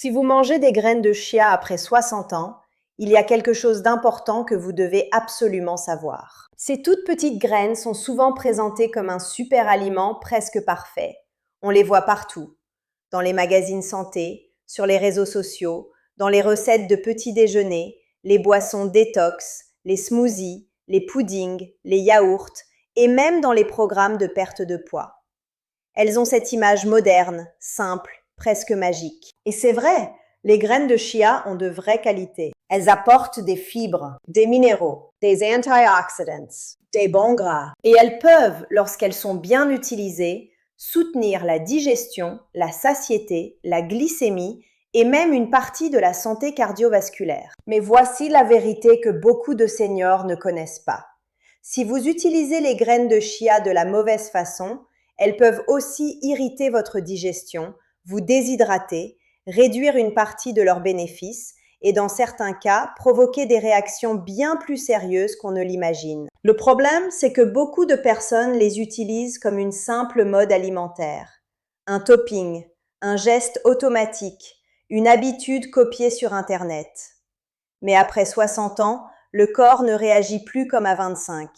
Si vous mangez des graines de chia après 60 ans, il y a quelque chose d'important que vous devez absolument savoir. Ces toutes petites graines sont souvent présentées comme un super aliment presque parfait. On les voit partout, dans les magazines santé, sur les réseaux sociaux, dans les recettes de petits déjeuners, les boissons détox, les smoothies, les puddings, les yaourts et même dans les programmes de perte de poids. Elles ont cette image moderne, simple, presque magique. Et c'est vrai, les graines de chia ont de vraies qualités. Elles apportent des fibres, des minéraux, des antioxydants, des bons gras. Et elles peuvent, lorsqu'elles sont bien utilisées, soutenir la digestion, la satiété, la glycémie et même une partie de la santé cardiovasculaire. Mais voici la vérité que beaucoup de seniors ne connaissent pas. Si vous utilisez les graines de chia de la mauvaise façon, elles peuvent aussi irriter votre digestion, vous déshydrater, réduire une partie de leurs bénéfices et dans certains cas, provoquer des réactions bien plus sérieuses qu'on ne l'imagine. Le problème, c'est que beaucoup de personnes les utilisent comme une simple mode alimentaire, un topping, un geste automatique, une habitude copiée sur Internet. Mais après 60 ans, le corps ne réagit plus comme à 25.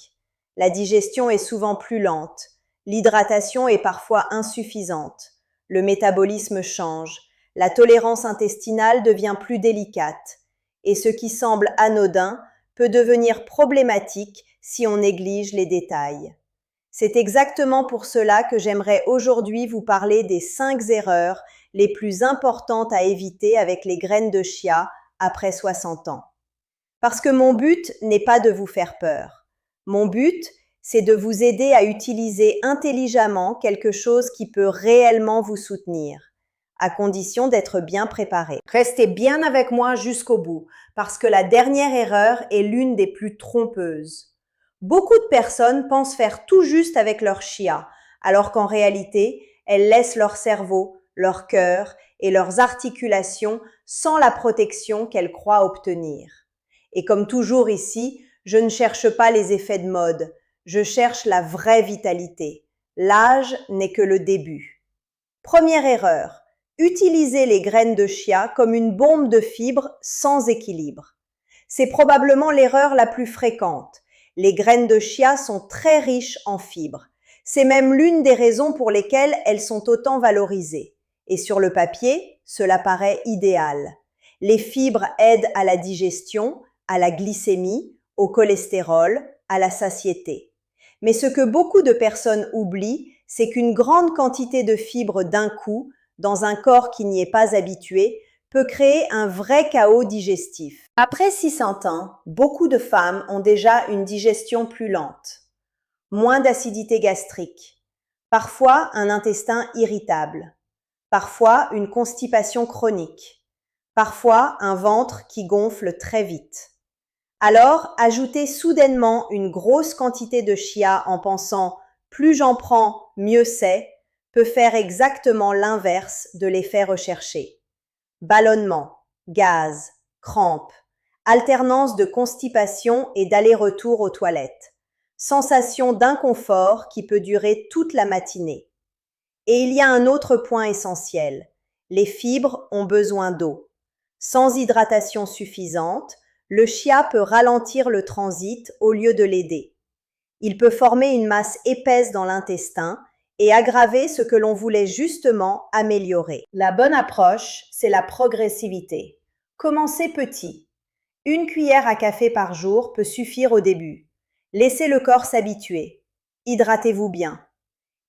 La digestion est souvent plus lente. L'hydratation est parfois insuffisante. Le métabolisme change. La tolérance intestinale devient plus délicate. Et ce qui semble anodin peut devenir problématique si on néglige les détails. C'est exactement pour cela que j'aimerais aujourd'hui vous parler des 5 erreurs les plus importantes à éviter avec les graines de chia après 60 ans. Parce que mon but n'est pas de vous faire peur. Mon but, c'est de vous aider à utiliser intelligemment quelque chose qui peut réellement vous soutenir, à condition d'être bien préparé. Restez bien avec moi jusqu'au bout, parce que la dernière erreur est l'une des plus trompeuses. Beaucoup de personnes pensent faire tout juste avec leur chia, alors qu'en réalité, elles laissent leur cerveau, leur cœur et leurs articulations sans la protection qu'elles croient obtenir. Et comme toujours ici, je ne cherche pas les effets de mode, je cherche la vraie vitalité. L'âge n'est que le début. Première erreur, utilisez les graines de chia comme une bombe de fibres sans équilibre. C'est probablement l'erreur la plus fréquente. Les graines de chia sont très riches en fibres. C'est même l'une des raisons pour lesquelles elles sont autant valorisées. Et sur le papier, cela paraît idéal. Les fibres aident à la digestion, à la glycémie, au cholestérol, à la satiété. Mais ce que beaucoup de personnes oublient, c'est qu'une grande quantité de fibres d'un coup, dans un corps qui n'y est pas habitué, peut créer un vrai chaos digestif. Après 600 ans, beaucoup de femmes ont déjà une digestion plus lente, moins d'acidité gastrique, parfois un intestin irritable, parfois une constipation chronique, parfois un ventre qui gonfle très vite. Alors, ajouter soudainement une grosse quantité de chia en pensant « plus j'en prends, mieux c'est » peut faire exactement l'inverse de l'effet recherché. Ballonnement, gaz, crampes, alternance de constipation et d'aller-retour aux toilettes, sensation d'inconfort qui peut durer toute la matinée. Et il y a un autre point essentiel. Les fibres ont besoin d'eau. Sans hydratation suffisante, le chia peut ralentir le transit au lieu de l'aider. Il peut former une masse épaisse dans l'intestin et aggraver ce que l'on voulait justement améliorer. La bonne approche, c'est la progressivité. Commencez petit. 1 cuillère à café par jour peut suffire au début. Laissez le corps s'habituer. Hydratez-vous bien.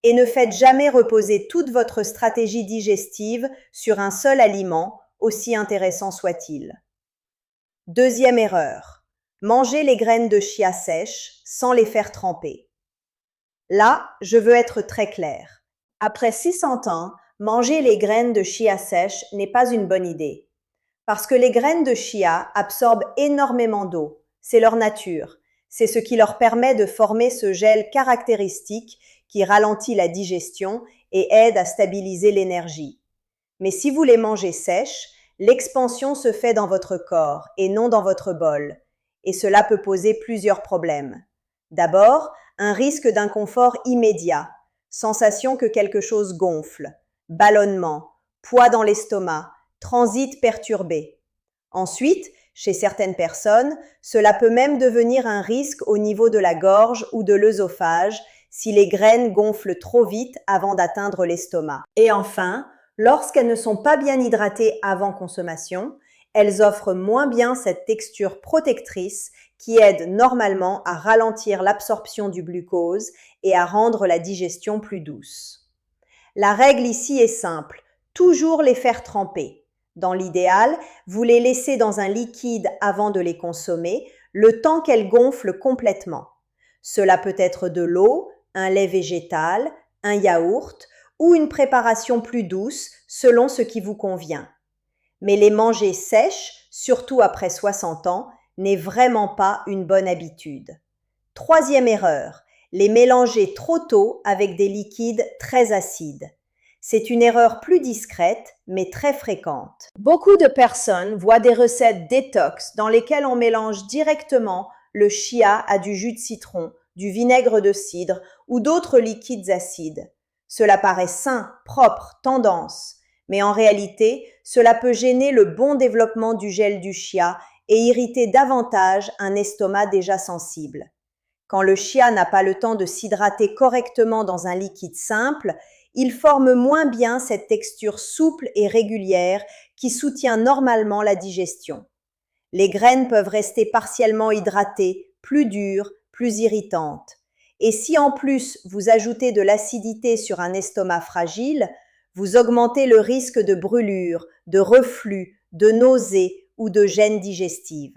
Et ne faites jamais reposer toute votre stratégie digestive sur un seul aliment, aussi intéressant soit-il. Deuxième erreur, mangez les graines de chia sèches sans les faire tremper. Là, je veux être très claire. Après 600 ans, manger les graines de chia sèches n'est pas une bonne idée. Parce que les graines de chia absorbent énormément d'eau. C'est leur nature. C'est ce qui leur permet de former ce gel caractéristique qui ralentit la digestion et aide à stabiliser l'énergie. Mais si vous les mangez sèches, l'expansion se fait dans votre corps et non dans votre bol, et cela peut poser plusieurs problèmes. D'abord, un risque d'inconfort immédiat, sensation que quelque chose gonfle, ballonnement, poids dans l'estomac, transit perturbé. Ensuite, chez certaines personnes, cela peut même devenir un risque au niveau de la gorge ou de l'œsophage si les graines gonflent trop vite avant d'atteindre l'estomac. Et enfin, lorsqu'elles ne sont pas bien hydratées avant consommation, elles offrent moins bien cette texture protectrice qui aide normalement à ralentir l'absorption du glucose et à rendre la digestion plus douce. La règle ici est simple, toujours les faire tremper. Dans l'idéal, vous les laissez dans un liquide avant de les consommer, le temps qu'elles gonflent complètement. Cela peut être de l'eau, un lait végétal, un yaourt ou une préparation plus douce selon ce qui vous convient. Mais les manger sèches, surtout après 60 ans, n'est vraiment pas une bonne habitude. Troisième erreur, les mélanger trop tôt avec des liquides très acides. C'est une erreur plus discrète, mais très fréquente. Beaucoup de personnes voient des recettes détox dans lesquelles on mélange directement le chia à du jus de citron, du vinaigre de cidre ou d'autres liquides acides. Cela paraît sain, propre, tendance, mais en réalité, cela peut gêner le bon développement du gel du chia et irriter davantage un estomac déjà sensible. Quand le chia n'a pas le temps de s'hydrater correctement dans un liquide simple, il forme moins bien cette texture souple et régulière qui soutient normalement la digestion. Les graines peuvent rester partiellement hydratées, plus dures, plus irritantes. Et si en plus vous ajoutez de l'acidité sur un estomac fragile, vous augmentez le risque de brûlure, de reflux, de nausées ou de gêne digestive.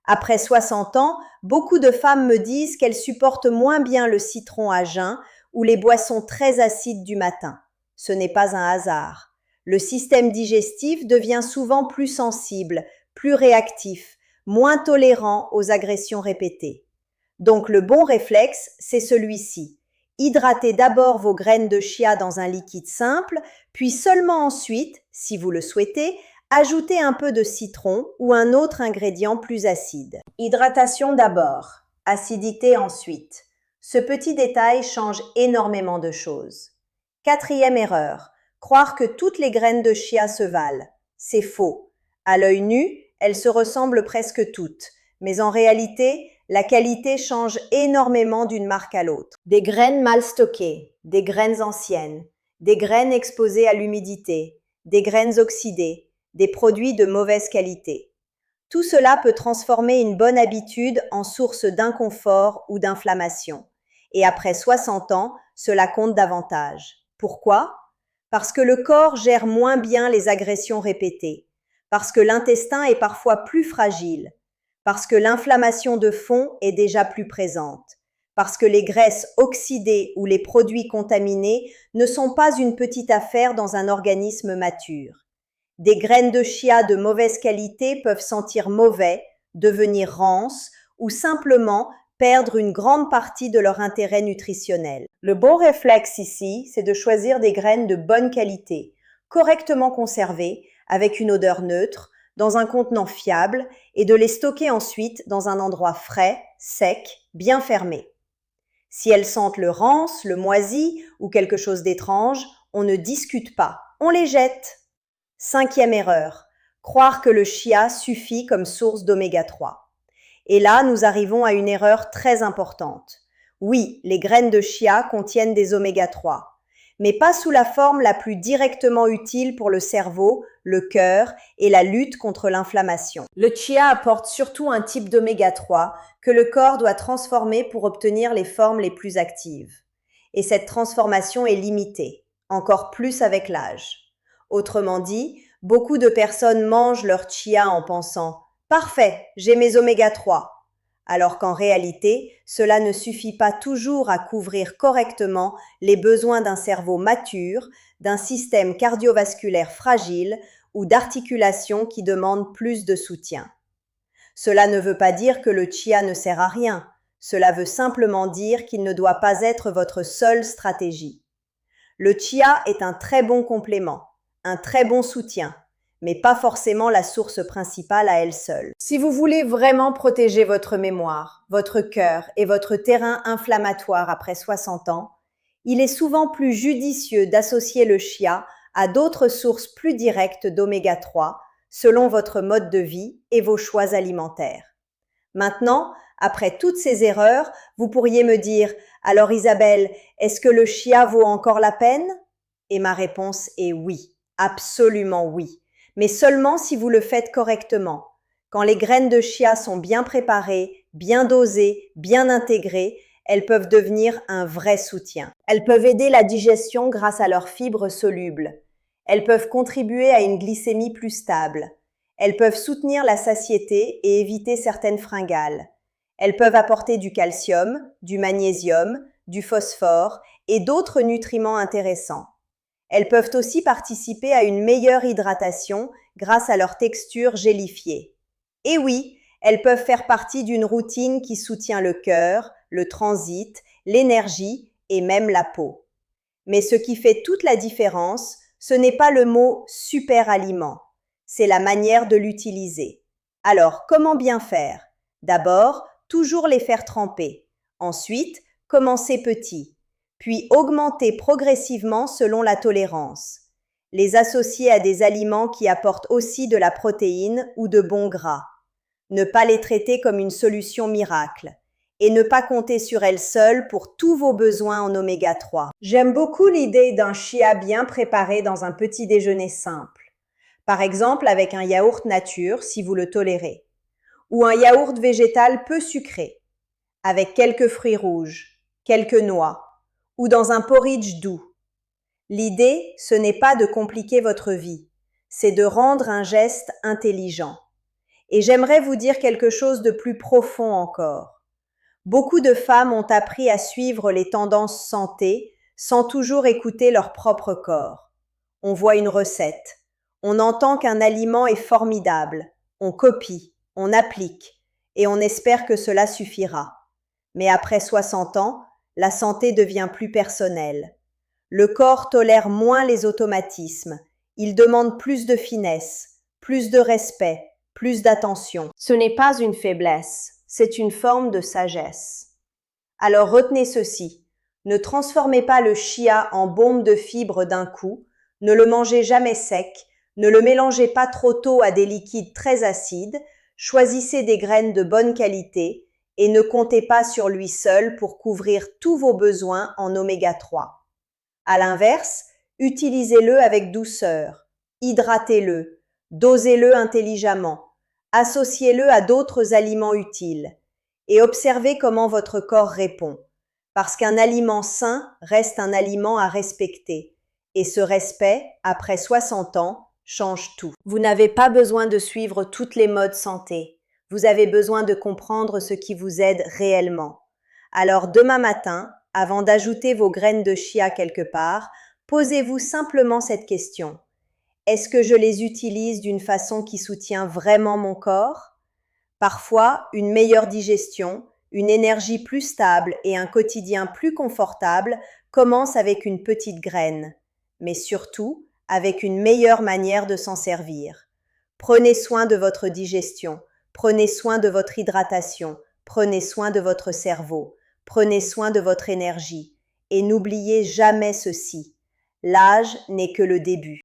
Après 60 ans, beaucoup de femmes me disent qu'elles supportent moins bien le citron à jeun ou les boissons très acides du matin. Ce n'est pas un hasard. Le système digestif devient souvent plus sensible, plus réactif, moins tolérant aux agressions répétées. Donc le bon réflexe, c'est celui-ci. Hydratez d'abord vos graines de chia dans un liquide simple, puis seulement ensuite, si vous le souhaitez, ajoutez un peu de citron ou un autre ingrédient plus acide. Hydratation d'abord, acidité ensuite. Ce petit détail change énormément de choses. Quatrième erreur, croire que toutes les graines de chia se valent. C'est faux. À l'œil nu, elles se ressemblent presque toutes, mais en réalité, la qualité change énormément d'une marque à l'autre. Des graines mal stockées, des graines anciennes, des graines exposées à l'humidité, des graines oxydées, des produits de mauvaise qualité. Tout cela peut transformer une bonne habitude en source d'inconfort ou d'inflammation. Et après 60 ans, cela compte davantage. Pourquoi? Parce que le corps gère moins bien les agressions répétées, parce que l'intestin est parfois plus fragile, parce que l'inflammation de fond est déjà plus présente, parce que les graisses oxydées ou les produits contaminés ne sont pas une petite affaire dans un organisme mature. Des graines de chia de mauvaise qualité peuvent sentir mauvais, devenir rances ou simplement perdre une grande partie de leur intérêt nutritionnel. Le bon réflexe ici, c'est de choisir des graines de bonne qualité, correctement conservées, avec une odeur neutre, dans un contenant fiable et de les stocker ensuite dans un endroit frais, sec, bien fermé. Si elles sentent le rance, le moisi ou quelque chose d'étrange, on ne discute pas, on les jette. Cinquième erreur, croire que le chia suffit comme source d'oméga 3. Et là, nous arrivons à une erreur très importante. Oui, les graines de chia contiennent des oméga 3, mais pas sous la forme la plus directement utile pour le cerveau, le cœur et la lutte contre l'inflammation. Le chia apporte surtout un type d'oméga 3 que le corps doit transformer pour obtenir les formes les plus actives. Et cette transformation est limitée, encore plus avec l'âge. Autrement dit, beaucoup de personnes mangent leur chia en pensant « Parfait, j'ai mes oméga 3 », alors qu'en réalité, cela ne suffit pas toujours à couvrir correctement les besoins d'un cerveau mature, d'un système cardiovasculaire fragile ou d'articulations qui demandent plus de soutien. Cela ne veut pas dire que le chia ne sert à rien, cela veut simplement dire qu'il ne doit pas être votre seule stratégie. Le chia est un très bon complément, un très bon soutien, mais pas forcément la source principale à elle seule. Si vous voulez vraiment protéger votre mémoire, votre cœur et votre terrain inflammatoire après 60 ans, il est souvent plus judicieux d'associer le chia à d'autres sources plus directes d'oméga 3 selon votre mode de vie et vos choix alimentaires. Maintenant, après toutes ces erreurs, vous pourriez me dire « Alors Isabelle, est-ce que le chia vaut encore la peine ?» Et ma réponse est oui, absolument oui, mais seulement si vous le faites correctement. Quand les graines de chia sont bien préparées, bien dosées, bien intégrées, elles peuvent devenir un vrai soutien. Elles peuvent aider la digestion grâce à leurs fibres solubles. Elles peuvent contribuer à une glycémie plus stable. Elles peuvent soutenir la satiété et éviter certaines fringales. Elles peuvent apporter du calcium, du magnésium, du phosphore et d'autres nutriments intéressants. Elles peuvent aussi participer à une meilleure hydratation grâce à leur texture gélifiée. Et oui, elles peuvent faire partie d'une routine qui soutient le cœur, le transit, l'énergie et même la peau. Mais ce qui fait toute la différence, ce n'est pas le mot « super aliment », c'est la manière de l'utiliser. Alors, comment bien faire? D'abord, toujours les faire tremper. Ensuite, commencer petit, puis augmenter progressivement selon la tolérance. Les associer à des aliments qui apportent aussi de la protéine ou de bons gras. Ne pas les traiter comme une solution miracle et ne pas compter sur elles seules pour tous vos besoins en oméga 3. J'aime beaucoup l'idée d'un chia bien préparé dans un petit déjeuner simple. Par exemple avec un yaourt nature si vous le tolérez, ou un yaourt végétal peu sucré, avec quelques fruits rouges, quelques noix, ou dans un porridge doux. L'idée, ce n'est pas de compliquer votre vie, c'est de rendre un geste intelligent. Et j'aimerais vous dire quelque chose de plus profond encore. Beaucoup de femmes ont appris à suivre les tendances santé sans toujours écouter leur propre corps. On voit une recette, on entend qu'un aliment est formidable, on copie, on applique, et on espère que cela suffira. Mais après 60 ans, la santé devient plus personnelle. Le corps tolère moins les automatismes, il demande plus de finesse, plus de respect, plus d'attention. Ce n'est pas une faiblesse, c'est une forme de sagesse. Alors retenez ceci, ne transformez pas le chia en bombe de fibres d'un coup, ne le mangez jamais sec, ne le mélangez pas trop tôt à des liquides très acides, choisissez des graines de bonne qualité et ne comptez pas sur lui seul pour couvrir tous vos besoins en oméga 3. À l'inverse, utilisez-le avec douceur, hydratez-le, dosez-le intelligemment, associez-le à d'autres aliments utiles et observez comment votre corps répond, parce qu'un aliment sain reste un aliment à respecter et ce respect, après 60 ans, change tout. Vous n'avez pas besoin de suivre toutes les modes santé, vous avez besoin de comprendre ce qui vous aide réellement. Alors demain matin, avant d'ajouter vos graines de chia quelque part, posez-vous simplement cette question. Est-ce que je les utilise d'une façon qui soutient vraiment mon corps? Parfois, une meilleure digestion, une énergie plus stable et un quotidien plus confortable commencent avec une petite graine, mais surtout avec une meilleure manière de s'en servir. Prenez soin de votre digestion, prenez soin de votre hydratation, prenez soin de votre cerveau, prenez soin de votre énergie et n'oubliez jamais ceci. L'âge n'est que le début.